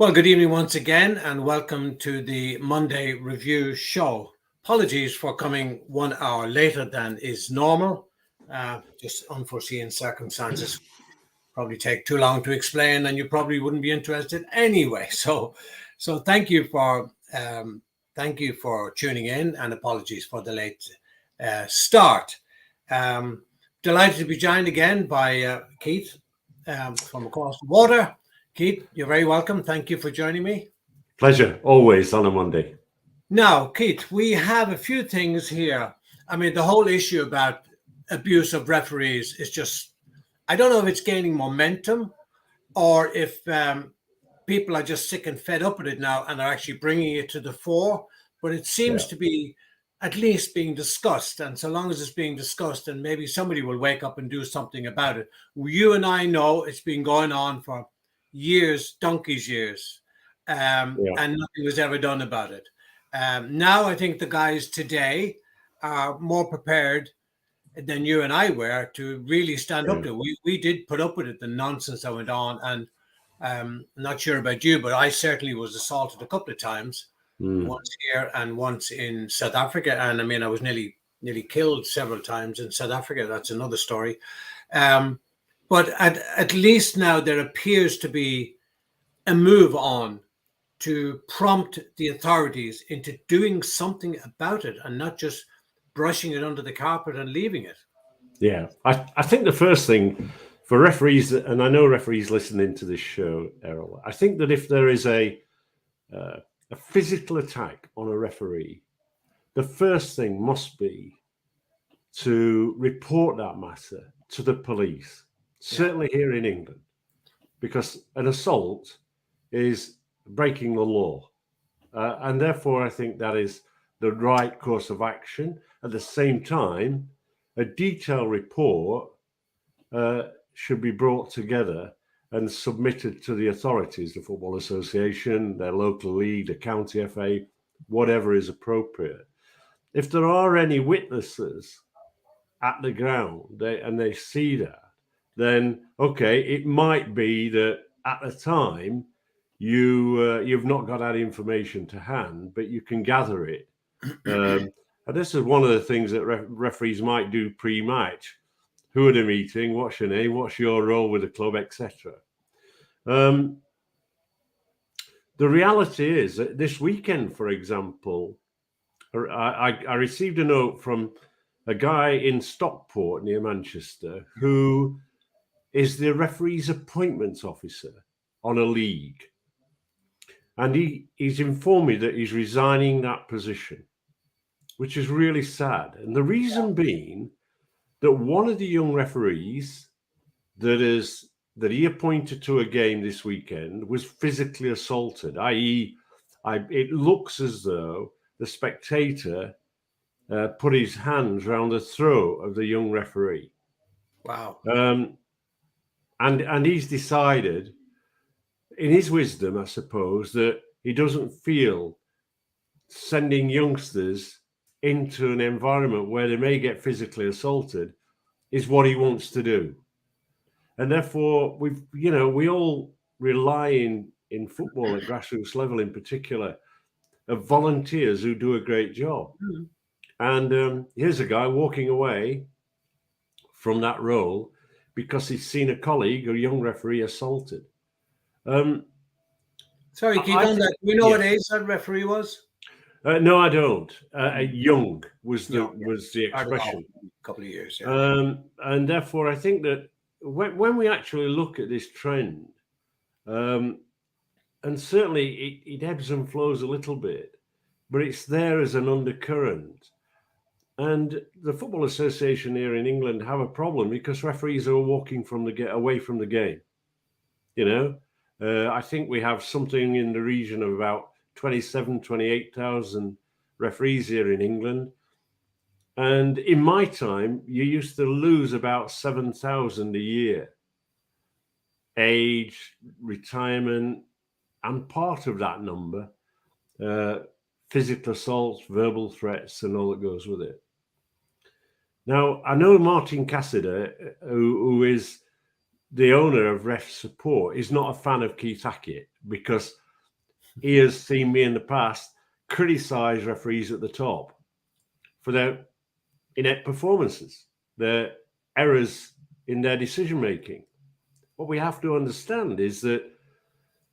Well, good evening once again, and welcome to the Monday Review Show. Apologies for coming 1 hour later than is normal. Just unforeseen circumstances. Probably take too long to explain, and you probably wouldn't be interested anyway. So thank you for tuning in, and apologies for the late start. Delighted to be joined again by Keith from across the water. Keith, you're very welcome. Thank you for joining me. Pleasure, always on a Monday. Now, Keith, we have a few things here. I mean, the whole issue about abuse of referees is just, I don't know if it's gaining momentum or if people are just sick and fed up with it now and are actually bringing it to the fore. But it seems to be at least being discussed. And so long as it's being discussed, and maybe somebody will wake up and do something about it. You and I know it's been going on for years, donkey's years, and nothing was ever done about it. Now I think the guys today are more prepared than you and I were to really stand up to it. We did put up with it, the nonsense that went on, and I'm not sure about you, but I certainly was assaulted a couple of times, once here and once in South Africa, and I mean I was nearly killed several times in South Africa. That's another story. But at least now there appears to be a move on to prompt the authorities into doing something about it and not just brushing it under the carpet and leaving it. Yeah, I think the first thing for referees, and I know referees listening to this show, Errol, I think that if there is a physical attack on a referee, the first thing must be to report that matter to the police. Certainly here in England, because an assault is breaking the law. And therefore, I think that is the right course of action. At the same time, a detailed report should be brought together and submitted to the authorities, the Football Association, their local league, the county FA, whatever is appropriate. If there are any witnesses at the ground and they see that, then okay, it might be that at the time you've not got that information to hand, but you can gather it. And this is one of the things that referees might do pre-match. Who are they meeting? What's your name? What's your role with the club, etc. The reality is that this weekend, for example, I received a note from a guy in Stockport near Manchester who is the referee's appointments officer on a league. And he's informed me that he's resigning that position, which is really sad. And the reason being that one of the young referees that he appointed to a game this weekend was physically assaulted, i.e., it looks as though the spectator put his hands around the throat of the young referee. Wow. And he's decided, in his wisdom, I suppose, that he doesn't feel sending youngsters into an environment where they may get physically assaulted is what he wants to do. And therefore, we all rely in football at grassroots level in particular of volunteers who do a great job. And here's a guy walking away from that role because he's seen a colleague, a young referee, assaulted. Sorry, Keith, on that, do you know what age that referee was? No, I don't. Young was the expression. A couple of years. Yeah. And therefore, I think that when we actually look at this trend, and certainly it ebbs and flows a little bit, but it's there as an undercurrent. And the Football Association here in England have a problem because referees are walking away from the game. I think we have something in the region of about 28,000 referees here in England. And in my time, you used to lose about 7,000 a year. Age, retirement, and part of that number, physical assaults, verbal threats, and all that goes with it. Now, I know Martin Cassidy, who is the owner of Ref Support, is not a fan of Keith Hackett because he has seen me in the past criticize referees at the top for their inept performances, their errors in their decision making. What we have to understand is that,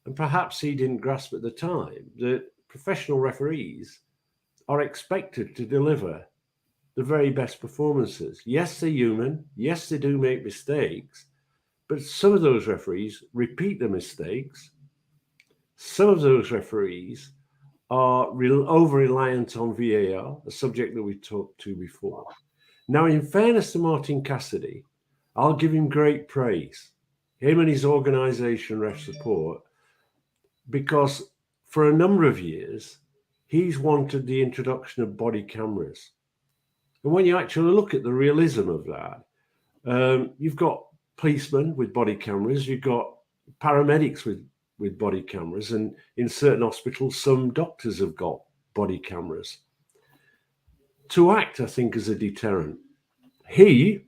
and perhaps he didn't grasp at the time, that professional referees are expected to deliver the very best performances. Yes, they're human. Yes, they do make mistakes, but some of those referees repeat the mistakes. Some of those referees are over-reliant on VAR, a subject that we talked to before. Now, in fairness to Martin Cassidy, I'll give him great praise, him and his organisation, Ref Support, because for a number of years, he's wanted the introduction of body cameras. And when you actually look at the realism of that, you've got policemen with body cameras, you've got paramedics with body cameras, and in certain hospitals, some doctors have got body cameras to act, I think, as a deterrent. He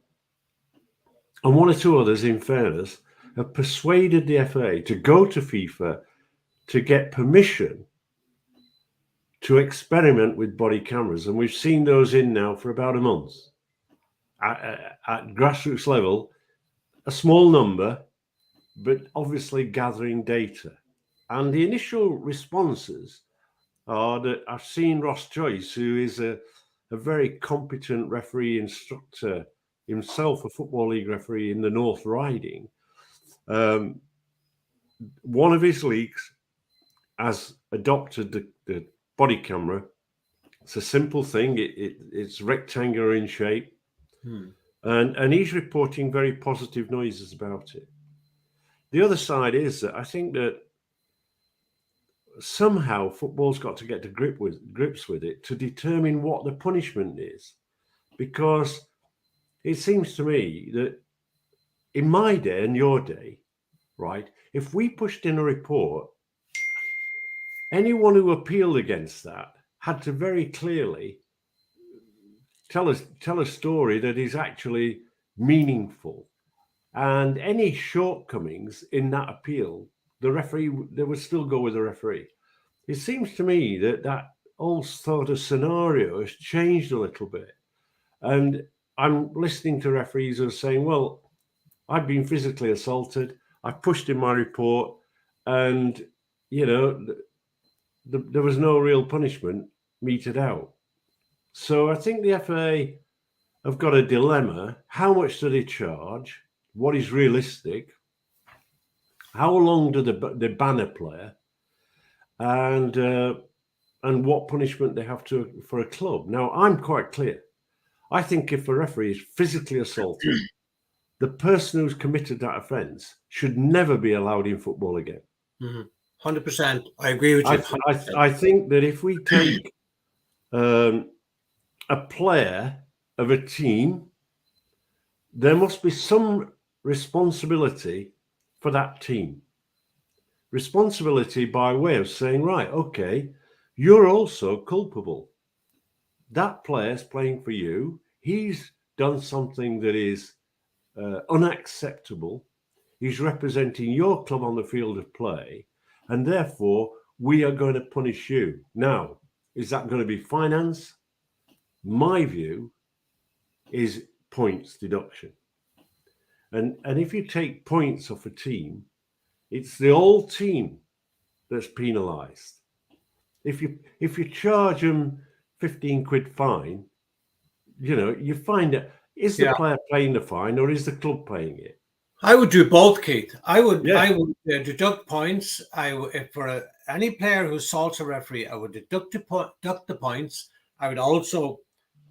and one or two others, in fairness, have persuaded the FA to go to FIFA to get permission to experiment with body cameras. And we've seen those in now for about a month. At grassroots level, a small number, but obviously gathering data. And the initial responses are that I've seen Ross Joyce, who is a very competent referee instructor, himself a Football League referee in the North Riding. One of his leagues has adopted the body camera. It's a simple thing. It's rectangular in shape. And he's reporting very positive noises about it. The other side is that I think that somehow football's got to get to grips with it to determine what the punishment is. Because it seems to me that in my day and your day, right, if we pushed in a report, anyone who appealed against that had to very clearly tell a story that is actually meaningful. And any shortcomings in that appeal, the referee, they would still go with the referee. It seems to me that whole sort of scenario has changed a little bit. And I'm listening to referees who are saying, well, I've been physically assaulted. I pushed in my report and, you know, there was no real punishment meted out. So I think the FA have got a dilemma. How much do they charge? What is realistic? How long do they ban a player? And what punishment they have to for a club? Now, I'm quite clear. I think if a referee is physically assaulted, the person who's committed that offence should never be allowed in football again. 100%. I agree with you. I think that if we take a player of a team, there must be some responsibility for that team. Responsibility by way of saying, right, okay, you're also culpable. That player's playing for you. He's done something that is unacceptable. He's representing your club on the field of play, and therefore we are going to punish you. Now, is that going to be finance? My view is points deduction. And if you take points off a team, it's the whole team that's penalised. If you charge them 15 quid fine, you know, you find out, is the player paying the fine or is the club paying it? I would do both, Keith. I would deduct points. For any player who assaults a referee, I would deduct the points. I would also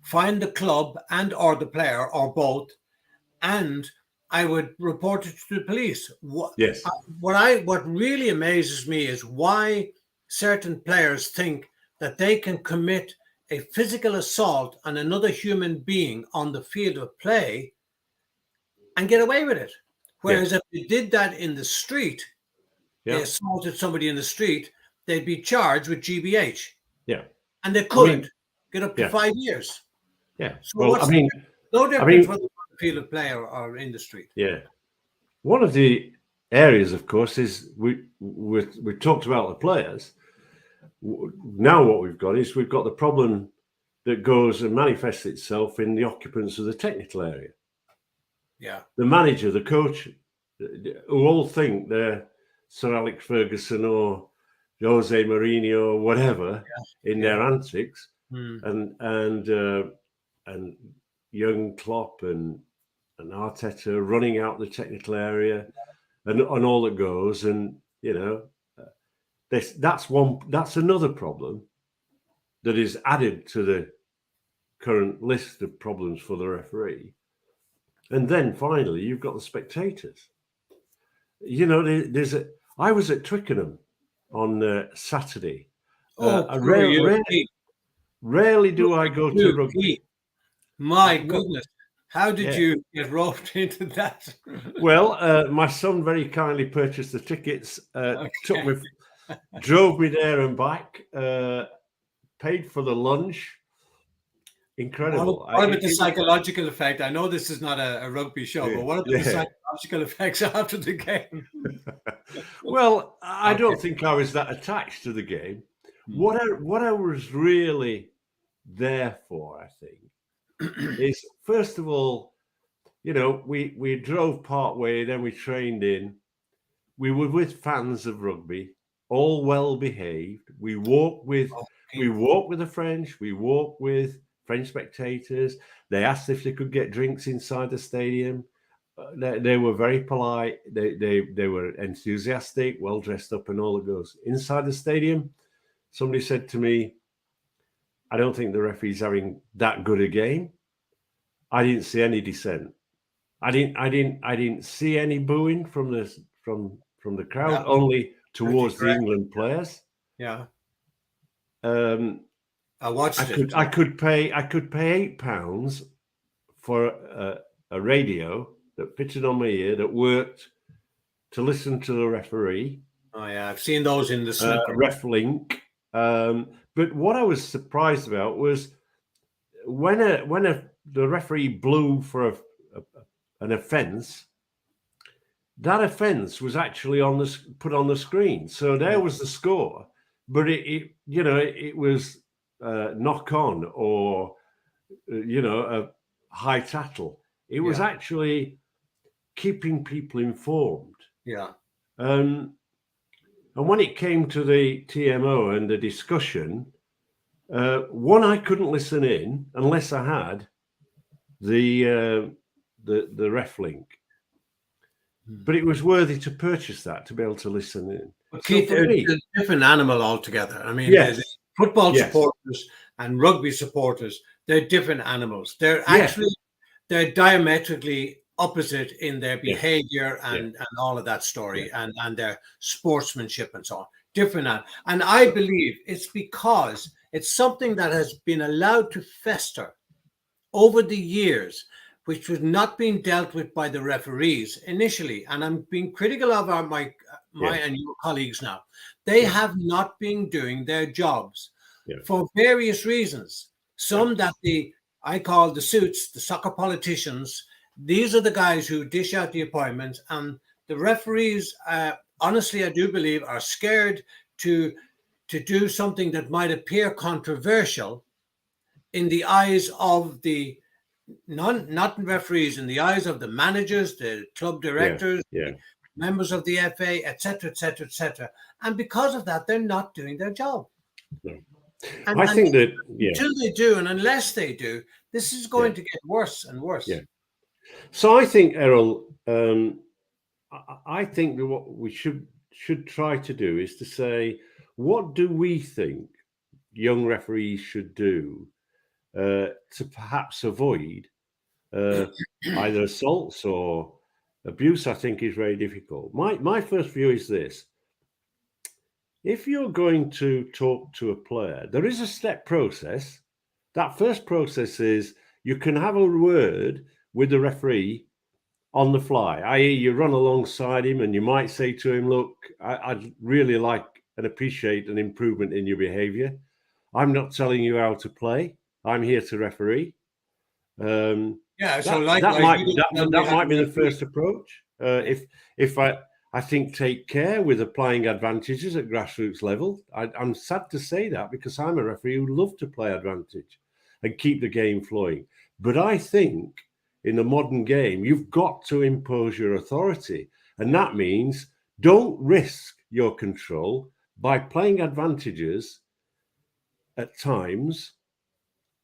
find the club and or the player or both, and I would report it to the police. Yes. What really amazes me is why certain players think that they can commit a physical assault on another human being on the field of play and get away with it. Whereas if they did that in the street, they assaulted somebody in the street, they'd be charged with GBH. Yeah. And they couldn't get up to 5 years. Yeah. So no difference whether on the field of play or in the street. Yeah. One of the areas, of course, is we talked about the players, Now what we've got is we've got the problem that goes and manifests itself in the occupants of the technical area. Yeah. The manager, the coach, who all think they're Sir Alex Ferguson or Jose Mourinho or whatever in their antics, and young Klopp and Arteta running out the technical area and all that goes, and that's another problem that is added to the current list of problems for the referee. And then finally, you've got the spectators. I was at Twickenham on Saturday. Rarely do I go to rugby. My goodness. How did you get roped into that? Well, my son very kindly purchased the tickets, drove me there and back, paid for the lunch. Incredible. What about the psychological effect? I know this is not a rugby show, but what are the psychological effects after the game? Well, I don't think I was that attached to the game. What I was really there for, I think, is first of all, we drove part way, then we trained in. We were with fans of rugby, all well behaved. We walked with the French. We walked with French spectators. They asked if they could get drinks inside the stadium. They were very polite. They were enthusiastic, well dressed up, and all that goes. Inside the stadium, somebody said to me, "I don't think the referee's having that good a game." I didn't see any dissent. I didn't see any booing from the crowd, only towards the England players. Yeah. I watched it. I could pay £8 for a radio that fitted on my ear that worked to listen to the referee. Oh yeah, I've seen those in the snooker. RefLink. But what I was surprised about was when the referee blew for an offence, that offence was actually put on the screen. So there was the score, but it was knock on or a high tattle. It was actually keeping people informed. Yeah. And when it came to the TMO and the discussion, I couldn't listen in unless I had the RefLink. But it was worthy to purchase that to be able to listen in. Keith, it's a different animal altogether. I mean, football supporters and rugby supporters, they're different animals. They're actually they're diametrically opposite in their behavior and all of that story and their sportsmanship and so on. Different. And I believe it's because it's something that has been allowed to fester over the years, which was not being dealt with by the referees initially. And I'm being critical of my and your colleagues now. They have not been doing their jobs for various reasons. Some that I call the suits, the soccer politicians. These are the guys who dish out the appointments, and the referees, honestly, I do believe, are scared to do something that might appear controversial in the eyes of the not referees, in the eyes of the managers, the club directors, members of the FA, etc., etc., etc. And because of that, they're not doing their job. No. I think that until they do, and unless they do, this is going to get worse and worse. Yeah. So I think, Errol, I think that what we should try to do is to say, what do we think young referees should do to perhaps avoid either assaults or abuse? I think is very difficult. My first view is this. If you're going to talk to a player, there is a step process. That first process is you can have a word with the referee on the fly, i.e. you run alongside him and you might say to him, look, I'd really like and appreciate an improvement in your behavior. I'm not telling you how to play. I'm here to referee. So that might be the first approach. If I think, take care with applying advantages at grassroots level. I'm sad to say that because I'm a referee who loves to play advantage and keep the game flowing. But I think in the modern game, you've got to impose your authority. And that means don't risk your control by playing advantages at times.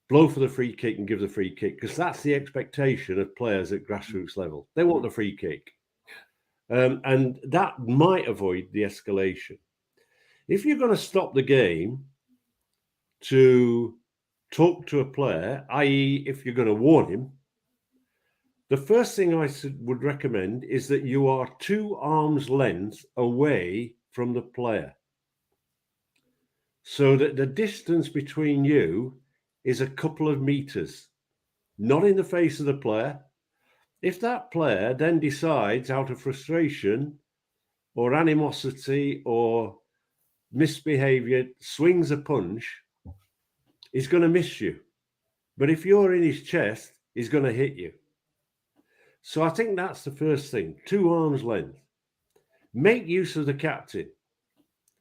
Blow for the free kick and give the free kick, because that's the expectation of players at grassroots level. They want the free kick. And that might avoid the escalation. If you're going to stop the game to talk to a player, i.e., if you're going to warn him, the first thing I would recommend is that you are 2 arms length away from the player, so that the distance between you is a couple of meters, not in the face of the player. If that player then decides out of frustration or animosity or misbehavior, swings a punch, he's going to miss you. But if you're in his chest, he's going to hit you. So I think that's the first thing, 2 arms length. Make use of the captain.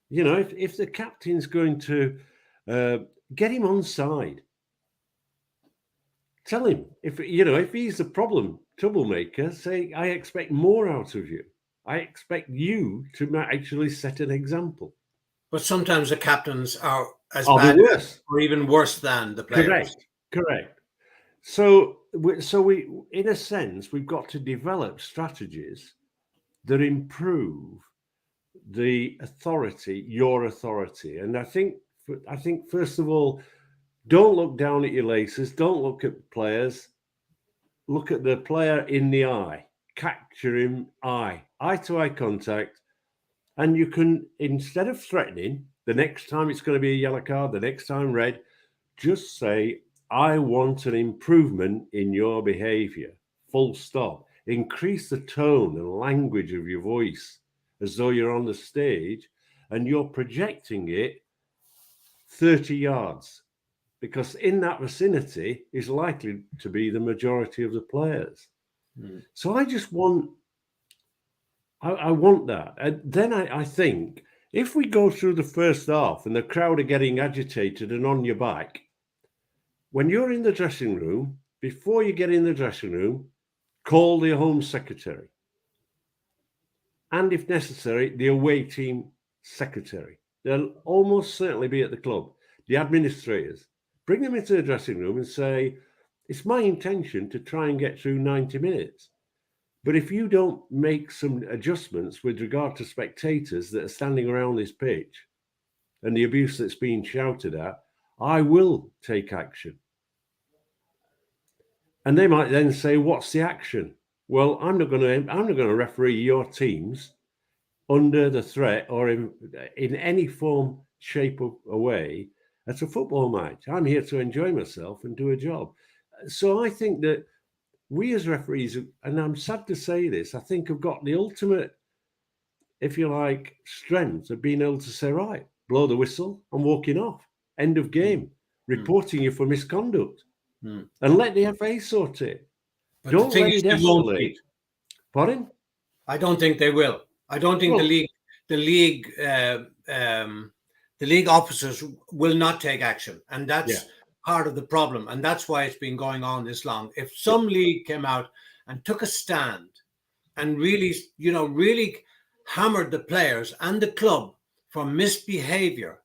You know, if the captain's going to get him on side, tell him, if he's the troublemaker, say, I expect more out of you. I expect you to actually set an example. But sometimes the captains are as bad as, or even worse than the players. Correct. So we, in a sense, we've got to develop strategies that improve the authority, your authority. And I think first of all, don't look down at your laces. Don't look at players. Look at the player in the eye. Capture him eye to eye contact. And you can, instead of threatening, the next time it's going to be a yellow card, the next time red, just say, I want an improvement in your behavior. Full stop. Increase the tone and language of your voice as though you're on the stage and you're projecting it 30 yards. Because in that vicinity is likely to be the majority of the players. So I just want, I want that. And then I think if we go through the first half and the crowd are getting agitated and on your back, when you're in the dressing room, before you get in the dressing room, call the home secretary. And if necessary, the away team secretary. They'll almost certainly be at the club. The administrators. Bring them into the dressing room and say, it's my intention to try and get through 90 minutes. But if you don't make some adjustments with regard to spectators that are standing around this pitch and the abuse that's being shouted at, I will take action. And they might then say, what's the action? Well, I'm not going to referee your teams under the threat or in any form, shape or way. That's a football match. I'm here to enjoy myself and do a job. So I think that we as referees, and I'm sad to say this, I think have got the ultimate, if you like, strength of being able to say, right, blow the whistle, I'm walking off. End of game. Reporting you for misconduct. And let the FA sort it. But don't let it escalate. Pardon? I don't think they will. I don't think the league officers will not take action, and that's part of the problem, and that's why it's been going on this long. If some league came out and took a stand and really hammered the players and the club for misbehavior,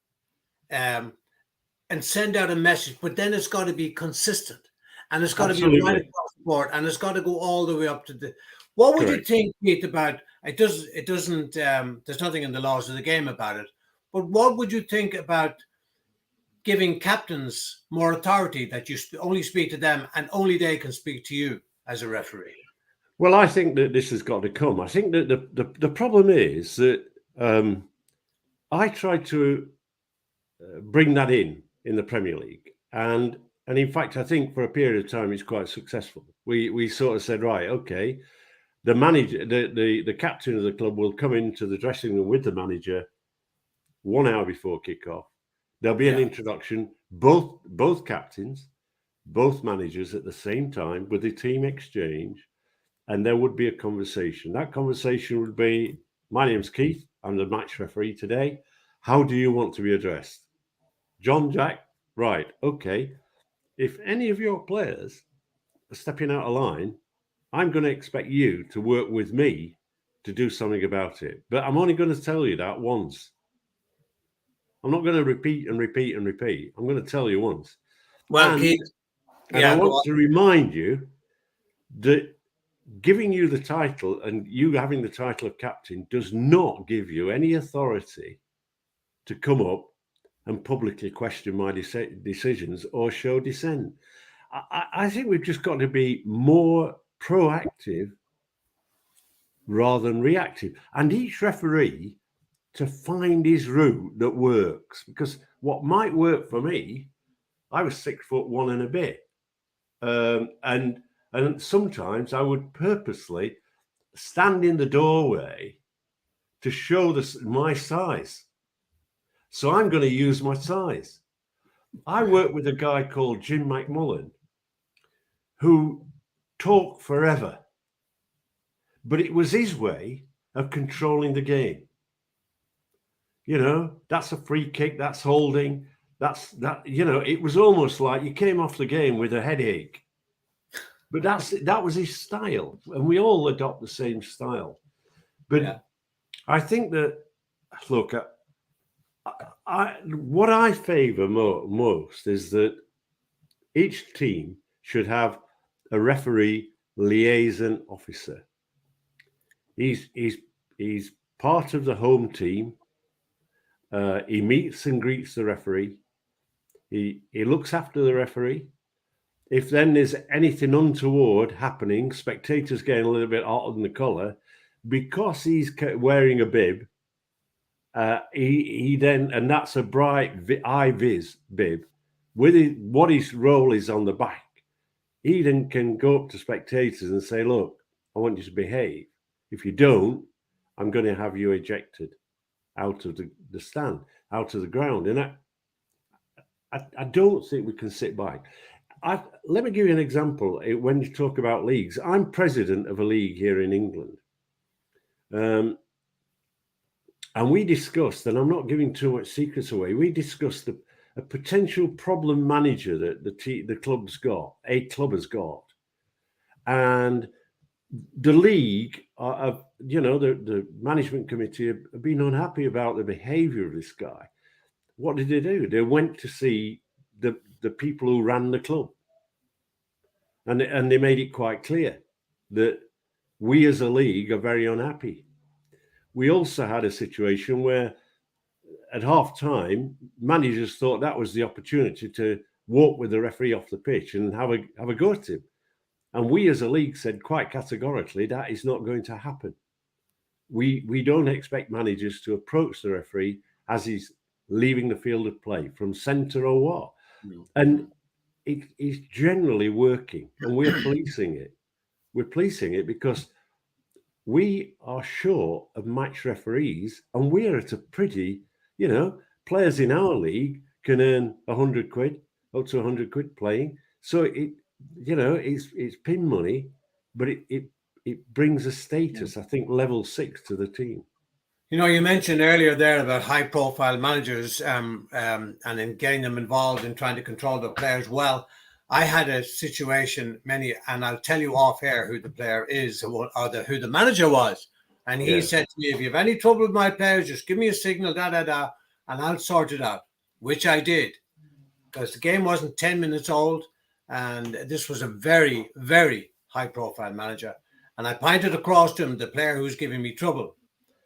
and send out a message, but then it's got to be consistent, and it's got to be right across the board, and it's got to go all the way up to the. What would you think, Pete, about it? Doesn't. There's nothing in the laws of the game about it. But what would you think about giving captains more authority, that you only speak to them and only they can speak to you as a referee? Well, I think that this has got to come. I think that the problem is that I tried to bring that in the Premier League, and in fact, I think for a period of time it's quite successful. We sort of said, right, okay, the manager, the captain of the club will come into the dressing room with the manager 1 hour before kickoff. There'll be an introduction, both captains, both managers at the same time with the team exchange, and there would be a conversation. That conversation would be My name's Keith. I'm the match referee today. How do you want to be addressed? John, Jack, right, okay. If any of your players are stepping out of line, I'm going to expect you to work with me to do something about it. But I'm only going to tell you that once. I'm not going to repeat and repeat and repeat. I'm going to tell you once. Well, and, Keith, and I want to remind you that giving you the title and you having the title of captain does not give you any authority to come up and publicly question my decisions or show dissent. I think we've just got to be more proactive rather than reactive. And each referee to find his route that works. Because what might work for me, I was 6'1" and a bit. And sometimes I would purposely stand in the doorway to show my size. So I'm going to use my size. I worked with a guy called Jim McMullen who talked forever, but it was his way of controlling the game. You know, that's a free kick, that's holding, it was almost like you came off the game with a headache. But that was his style, and we all adopt the same style. But yeah. I think that, look, what I favour most is that each team should have a referee liaison officer. He's part of the home team. He meets and greets the referee. He looks after the referee. If then there's anything untoward happening, spectators getting a little bit hot on the collar, because he's wearing a bib, he then, and that's a bright eye-vis bib, with what his role is on the back, he then can go up to spectators and say, look, I want you to behave. If you don't, I'm going to have you ejected out of the stand, out of the ground. And I don't think we can sit by. Let me give you an example. When you talk about leagues, I'm president of a league here in England. And we discussed, and I'm not giving too much secrets away, we discussed a potential problem manager that the club's got, a club has got. And the league, the management committee have been unhappy about the behaviour of this guy. What did they do? They went to see the people who ran the club. And they made it quite clear that we as a league are very unhappy. We also had a situation where at half time, managers thought that was the opportunity to walk with the referee off the pitch and have a go at him. And we as a league said quite categorically that is not going to happen. We don't expect managers to approach the referee as he's leaving the field of play from centre or what. No. And it is generally working, and we're policing it. We're policing it because we are short of match referees, and we're at a pretty, players in our league can earn 100 quid, up to 100 quid playing. So it's pin money, but it brings a status, I think, level 6 to the team. You mentioned earlier there about high-profile managers and in getting them involved in trying to control the players. Well, I had a situation, and I'll tell you off air who the player is or who the manager was. And he said to me, if you have any trouble with my players, just give me a signal, and I'll sort it out, which I did. Because the game wasn't 10 minutes old, and this was a very, very high-profile manager. And I pointed across to him, the player who was giving me trouble.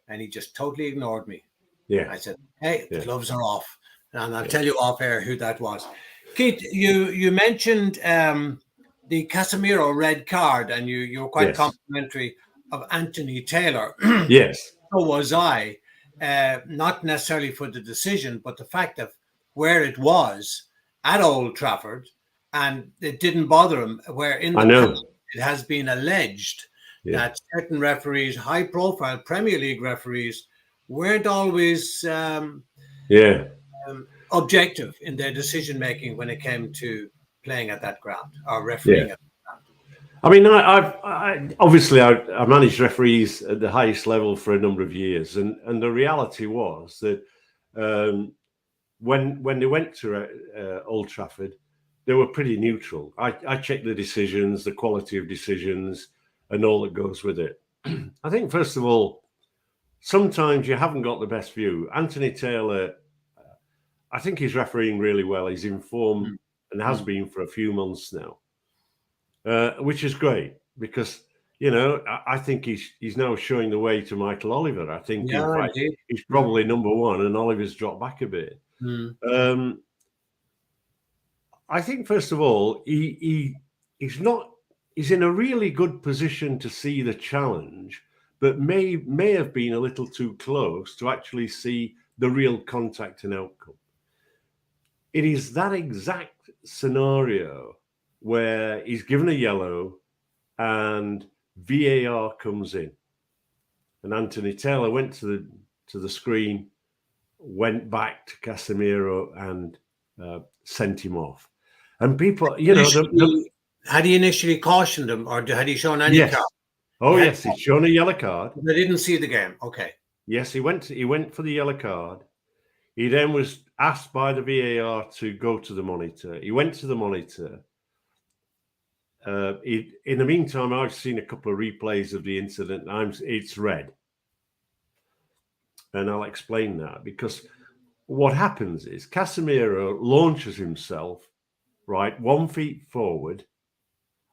And he just totally ignored me. Yeah. I said, hey, the gloves are off. And I'll tell you off air who that was. Keith, you mentioned the Casemiro red card, and you were quite complimentary of Anthony Taylor. Yes. So was I. Not necessarily for the decision, but the fact of where it was at Old Trafford, and it didn't bother him, where in the past it has been alleged that certain referees, high-profile Premier League referees, weren't always objective in their decision-making when it came to playing at that ground or refereeing at that ground. I mean, I managed referees at the highest level for a number of years, and the reality was that when they went to Old Trafford, they were pretty neutral. I checked the decisions, the quality of decisions, and all that goes with it. I think, first of all, sometimes you haven't got the best view. Anthony Taylor, I think he's refereeing really well. He's informed and has been for a few months now, which is great because, you know, I think he's now showing the way to Michael Oliver. I think in fact, he's probably number one, and Oliver's dropped back a bit. I think, first of all, he's in a really good position to see the challenge, but may have been a little too close to actually see the real contact and outcome. It is that exact scenario where he's given a yellow and VAR comes in, and Anthony Taylor went to the screen, went back to Casemiro and sent him off. And people, you know, had he initially cautioned him, or had he shown any card? Oh, yes, he's shown a yellow card. They didn't see the game. Okay. Yes, he went for the yellow card. He then was asked by the VAR to go to the monitor. He went to the monitor. In the meantime, I've seen a couple of replays of the incident. It's red. And I'll explain that, because what happens is Casemiro launches himself, right, 1 foot forward,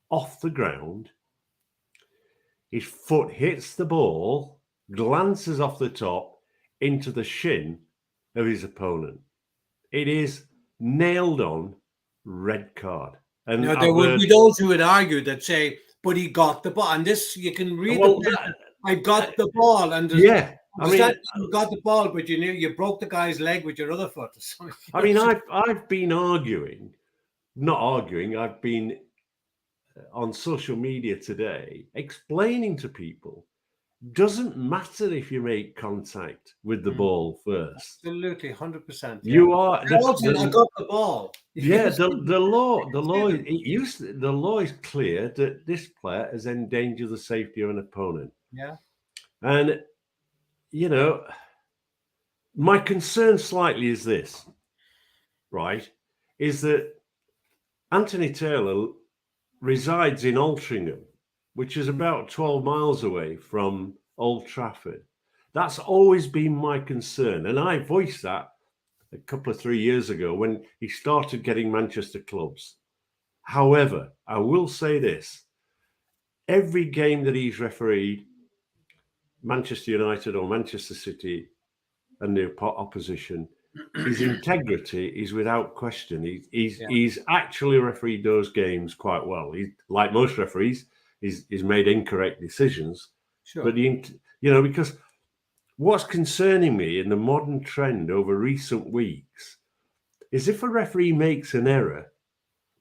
off the ground. His foot hits the ball, glances off the top into the shin of his opponent. It is nailed on red card. And now, there will be those who would argue that say, but he got the ball. And this, you can read I got the ball. And yeah. I mean, you got the ball, but you broke the guy's leg with your other foot. I mean, I've been I've been on social media today explaining to people, doesn't matter if you make contact with the ball first. Absolutely, 100%. Yeah. You are. I got the ball. Yeah, the law is clear that this player has endangered the safety of an opponent. Yeah, and you know, my concern slightly is this, right? Is that Anthony Taylor resides in Altrincham, which is about 12 miles away from Old Trafford. That's always been my concern. And I voiced that a couple of 3 years ago when he started getting Manchester clubs. However, I will say this. Every game that he's refereed, Manchester United or Manchester City and the opposition, his integrity is without question. He's actually refereed those games quite well. He, like most referees, he's made incorrect decisions. Sure. But because what's concerning me in the modern trend over recent weeks is if a referee makes an error,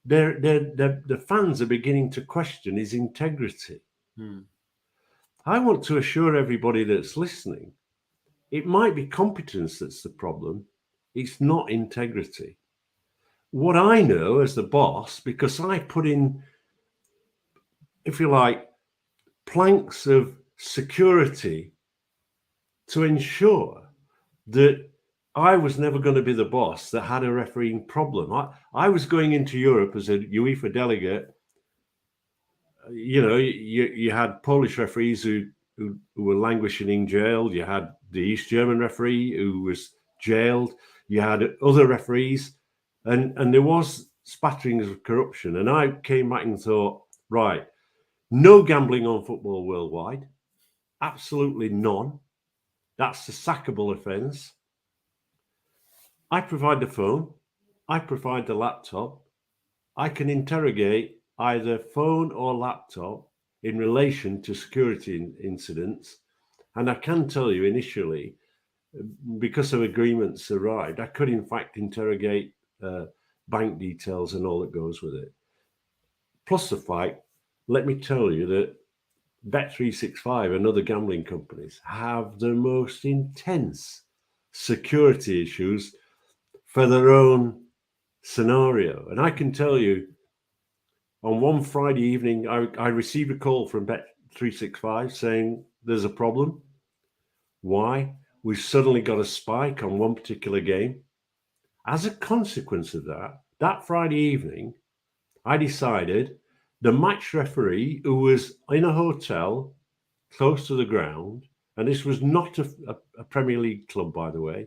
the fans are beginning to question his integrity. I want to assure everybody that's listening, it might be competence that's the problem. It's not integrity. What I know as the boss, because I put in, if you like, planks of security to ensure that I was never going to be the boss that had a refereeing problem. I was going into Europe as a UEFA delegate. You know, you had Polish referees who were languishing in jail. You had the East German referee who was jailed. You had other referees, and there was spatterings of corruption. And I came back and thought, right, no gambling on football worldwide. Absolutely none. That's a sackable offence. I provide the phone. I provide the laptop. I can interrogate either phone or laptop in relation to security incidents. And I can tell you initially, because of agreements arrived, I could in fact interrogate bank details and all that goes with it. Plus the fact, let me tell you that Bet365 and other gambling companies have the most intense security issues for their own scenario. And I can tell you, on one Friday evening, I received a call from Bet365 saying there's a problem. Why? We suddenly got a spike on one particular game. As a consequence of that Friday evening, I decided the match referee, who was in a hotel close to the ground, and this was not a Premier League club, by the way,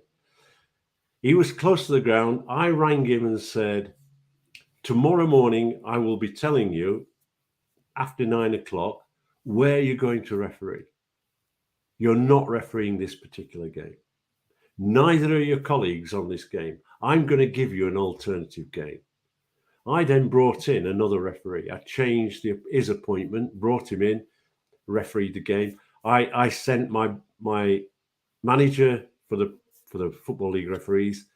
he was close to the ground. I rang him and said, tomorrow morning, I will be telling you after 9 o'clock where you're going to referee. You're not refereeing this particular game. Neither are your colleagues on this game. I'm going to give you an alternative game. I then brought in another referee. I changed his appointment, brought him in, refereed the game. I sent my manager for the Football League referees.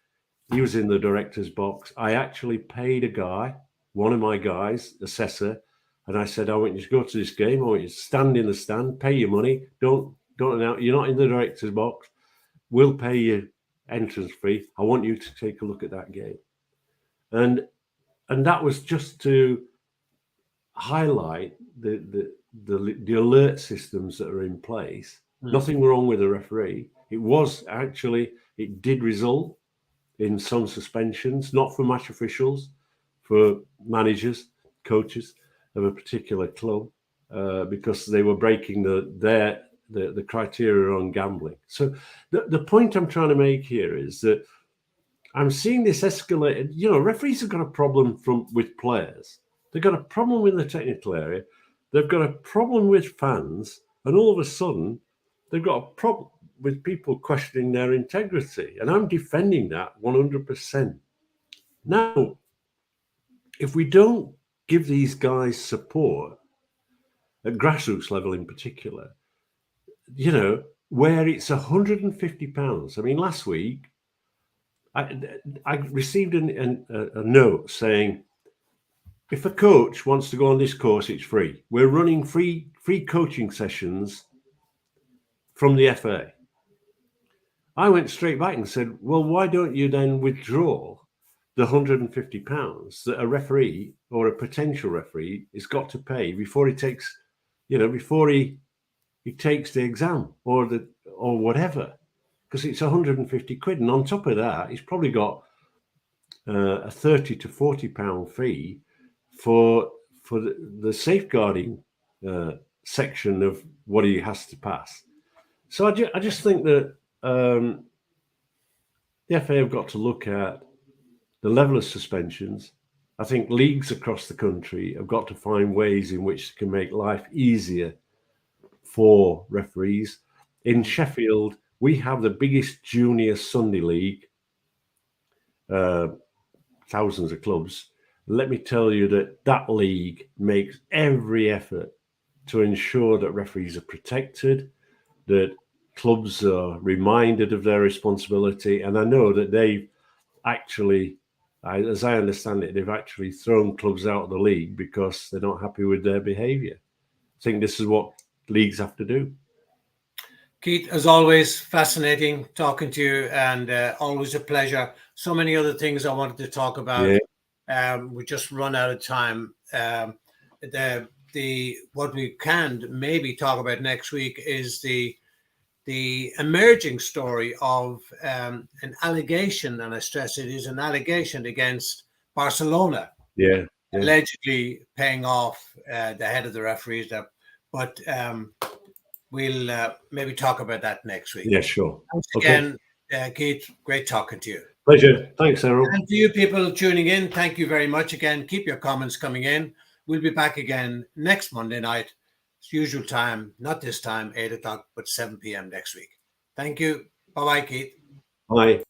He was in the director's box. I actually paid a guy, one of my guys, assessor, and I said, I want you to go to this game. I want you to stand in the stand, pay your money. Don't announce. You're not in the director's box. We'll pay you entrance fee. I want you to take a look at that game. And that was just to highlight the alert systems that are in place. Nothing wrong with the referee. It did result in some suspensions, not for match officials, for managers, coaches of a particular club, because they were breaking the criteria on gambling. So the point I'm trying to make here is that I'm seeing this escalated. Referees have got a problem with players. They've got a problem with the technical area. They've got a problem with fans. And all of a sudden, they've got a problem with people questioning their integrity. And I'm defending that 100%. Now, if we don't give these guys support, at grassroots level in particular, where it's £150. I mean, last week, I received a note saying, if a coach wants to go on this course, it's free. We're running free coaching sessions from the FA. I went straight back and said, well, why don't you then withdraw the £150 that a referee or a potential referee has got to pay before he takes, before he takes the exam or whatever, because it's 150 quid. And on top of that, he's probably got a 30 to 40 pound fee for the safeguarding section of what he has to pass. So I just think that the FA have got to look at the level of suspensions. I think leagues across the country have got to find ways in which they can make life easier for referees. In Sheffield, we have the biggest junior Sunday league, thousands of clubs. Let me tell you that league makes every effort to ensure that referees are protected, that clubs are reminded of their responsibility. And I know that they've actually, as I understand it, they've actually thrown clubs out of the league because they're not happy with their behaviour. I think this is what leagues have to do. Keith, as always, fascinating talking to you, and always a pleasure. So many other things I wanted to talk about. Yeah. We just run out of time. What we can maybe talk about next week is the emerging story of an allegation, and I stress it is an allegation against Barcelona. Yeah. Allegedly paying off the head of the referees. But we'll maybe talk about that next week. Yeah, sure. Thanks again, Keith. Great talking to you. Pleasure. Thanks, Errol. And to you people tuning in, thank you very much again. Keep your comments coming in. We'll be back again next Monday night. It's usual time, not this time, 8 o'clock, but 7 p.m. next week. Thank you. Bye-bye, Keith. Bye.